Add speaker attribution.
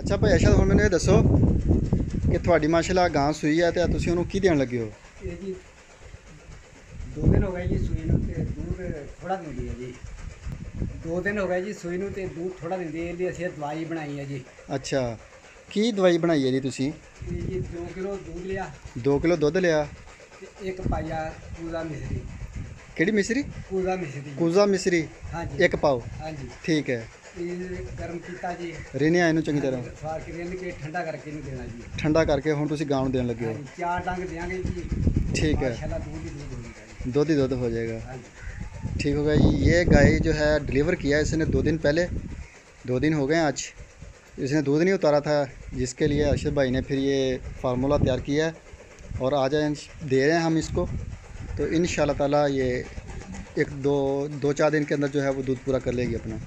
Speaker 1: अच्छा भाई अरशद, हुण मैनूं ये दसो कि तुहाडी माशाअल्लाह गां सूई है तो तुसीं उहनूं की देण लगे हो?
Speaker 2: ये जी 2 दिन हो गए जी सूई नूं ते दूध थोड़ा दिंदी है जी। 2 दिन हो गए जी सूई नूं ते दूध थोड़ा दिंदी है। ਇਹਦੀ ਅਸੀਂ ਦਵਾਈ ਬਣਾਈ ਹੈ ਜੀ।
Speaker 1: अच्छा, की दवाई बनाई है जी तुसीं?
Speaker 2: ਇਹ ਜੀ 2 ਕਿਲੋ दूध लिया
Speaker 1: 2 किलो दुध लिया।
Speaker 2: ਤੇ 1 पाइया कूजा मिश्री।
Speaker 1: किहड़ी मिसरी?
Speaker 2: कूजा मिश्री।
Speaker 1: कूजा मिसरी
Speaker 2: हाँ जी।
Speaker 1: 1 पाओ।
Speaker 2: हाँ जी।
Speaker 1: ठीक है।
Speaker 2: ਇਹ ਗਰਮ ਕੀਤਾ ਜੀ।
Speaker 1: रिन्या इहनूं चंगी तरह
Speaker 2: ਸਵਾਰ ਕੇ ਰਿੰਨ ਕੇ ਠੰਡਾ ਕਰਕੇ ਨਹੀਂ ਦੇਣਾ ਜੀ।
Speaker 1: ठंडा करके हुण तुसीं गां नूं देण लगे हो।
Speaker 2: ਹਾਂਜੀ 4 ਡੰਗ ਦੇਾਂਗੇ ਜੀ।
Speaker 1: ठीक है,
Speaker 2: ਮਾਸ਼ਾਅੱਲਾ दूध ही दूध होगा जी।
Speaker 1: दुध ही दुध हो जाएगा।
Speaker 2: हाँ जी।
Speaker 1: ठीक होगा जी। ये गाय जो है डिलीवर किया है इसने 2 दिन पहले, 2 दिन हो गए आज। इसने दूध नहीं उतारा था, जिसके लिए अरशद भाई ने फिर ये फार्मूला तैयार किया है और आज दे रहे हैं हम इसको। तो इंशाअल्लाह ताला ये 1-2-4 दिन के अंदर जो है वो दूध पूरा कर लेगी अपना।